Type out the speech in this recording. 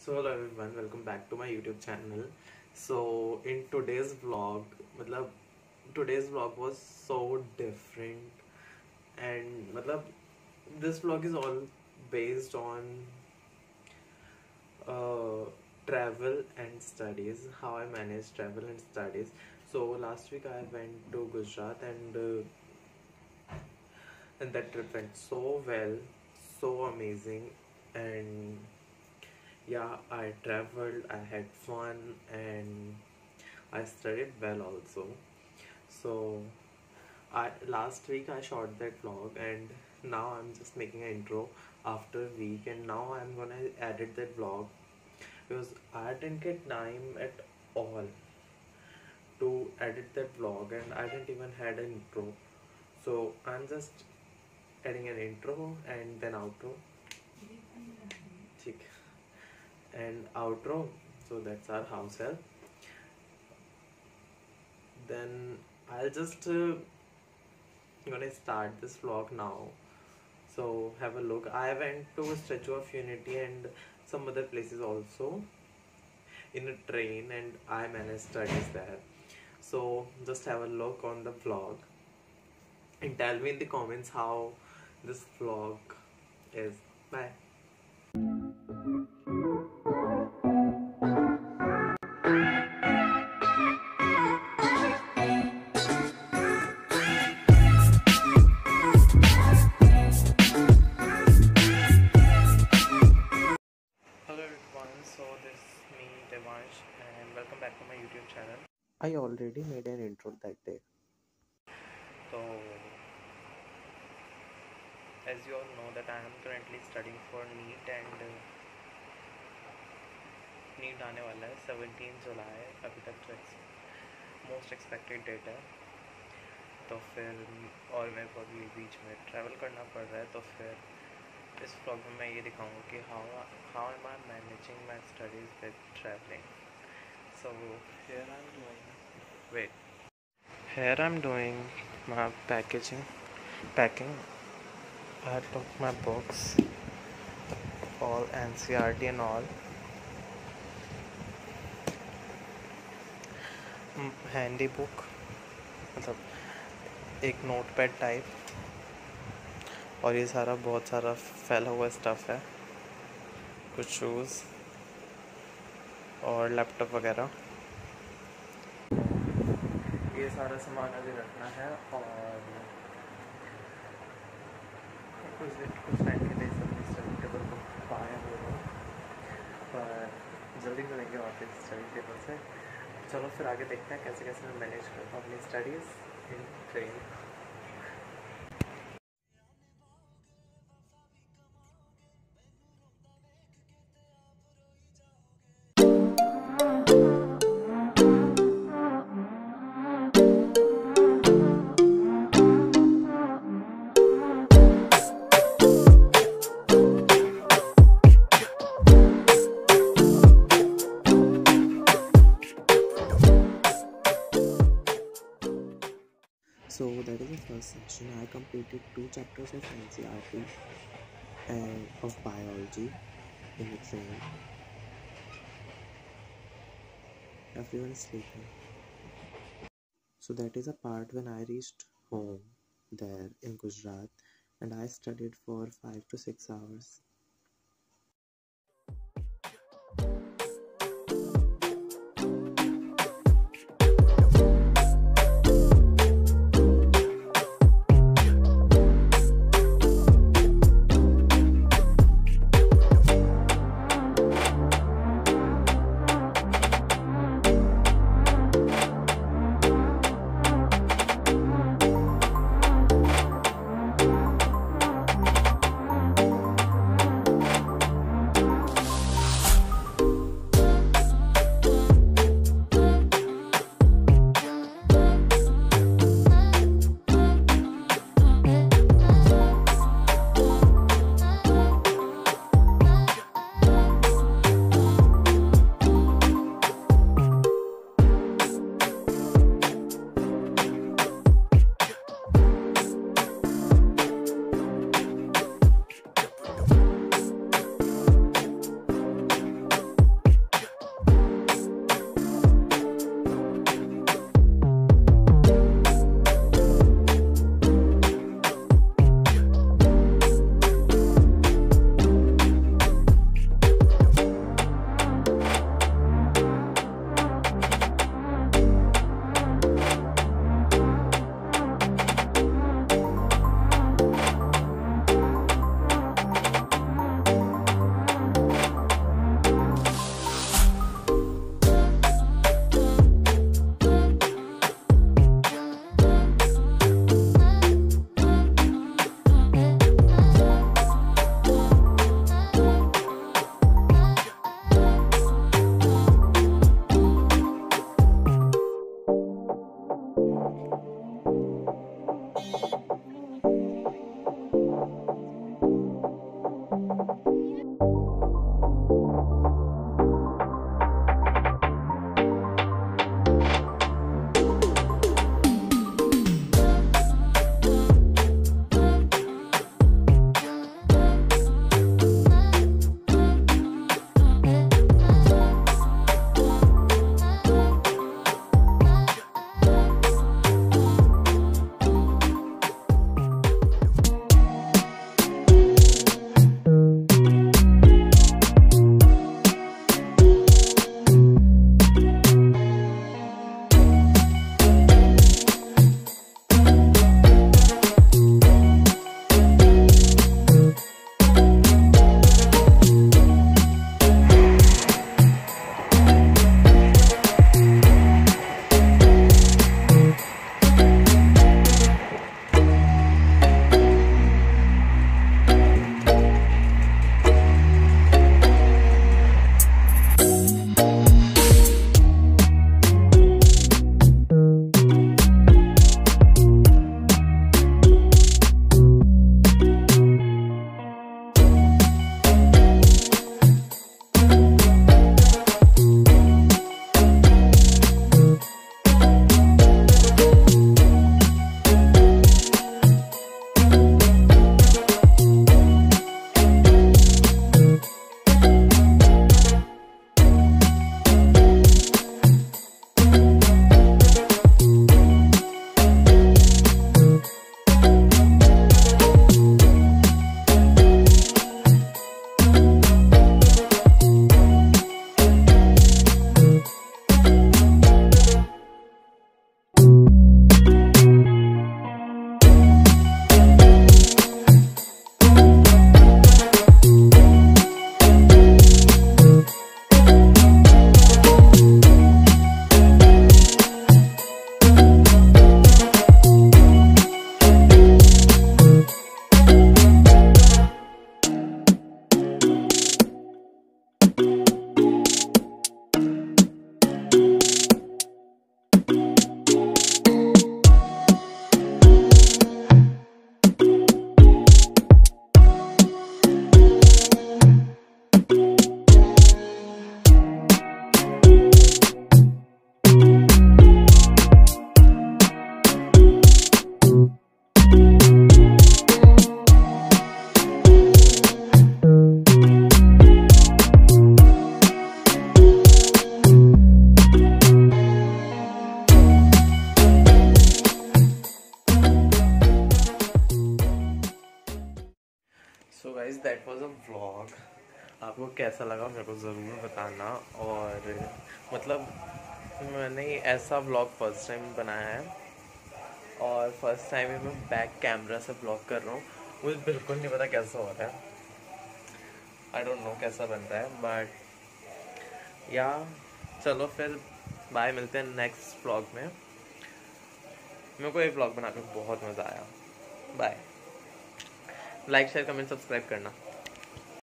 So hello everyone, welcome back to my YouTube channel. So in today's vlog, मतलब today's vlog was so different and this vlog is all based on travel and studies, how I manage travel and studies. So last week I went to Gujarat and that trip went so well, so amazing. And yeah, I traveled, I had fun, and I studied well also. So I last week I shot that vlog, and now I'm just making an intro after a week, and now I'm gonna edit that vlog because I didn't get time at all to edit that vlog, and I didn't even had an intro. So I'm just adding an intro and then outro. ठीक. And outro, so that's our house help. Then I'll just gonna start this vlog now, so have a look. I went to Statue of Unity and some other places also in a train, and I managed studies there. So just have a look on the vlog and tell me in the comments how this vlog is. Bye. Hello everyone, so this is me Devansh and welcome back to my YouTube channel. I already made an intro that day. So as you all know that I am currently studying for NEET and NEET आने वाला है 17 जुलाई. अभी तक तो most expected date है. तो फिर और मेरे को अभी बीच में ट्रैवल करना पड़ रहा है. तो फिर इस व्लॉग में मैं ये दिखाऊंगा कि how am I managing my studies with traveling. So here I'm doing my packing. I took my books, all NCERT and all. Handy book, मतलब एक नोटपैड टाइप, और ये सारा बहुत सारा फैला हुआ स्टफ़ है, कुछ शूज़ और लैपटॉप वगैरह. ये सारा सामान अभी रखना है और कुछ टाइम के लिए सब स्टडी टेबल को पाए हुए, पर जल्दी मिलेंगे वापस स्टडी टेबल से. चलो फिर आगे देखते हैं कैसे कैसे मैं मैनेज करता हूँ अपनी studies in train. So that is the first section. I completed 2 chapters of NCERT and of biology in the train. Everyone is sleeping. So that is a part when I reached home there in Gujarat, and I studied for 5 to 6 hours. आपको कैसा लगा मेरे को ज़रूर बताना। और मतलब मैंने ऐसा व्लॉग फर्स्ट टाइम बनाया है और फर्स्ट टाइम ही मैं बैक कैमरा से व्लॉग कर रहा हूँ। मुझे बिल्कुल नहीं पता कैसा हो रहा है, आई डोंट नो कैसा बन रहा है, बट या चलो फिर बाय, मिलते हैं नेक्स्ट व्लॉग में। मेरे को ये व्लॉग बनाकर बहुत मज़ा आया। Bye. Like share comment subscribe करना।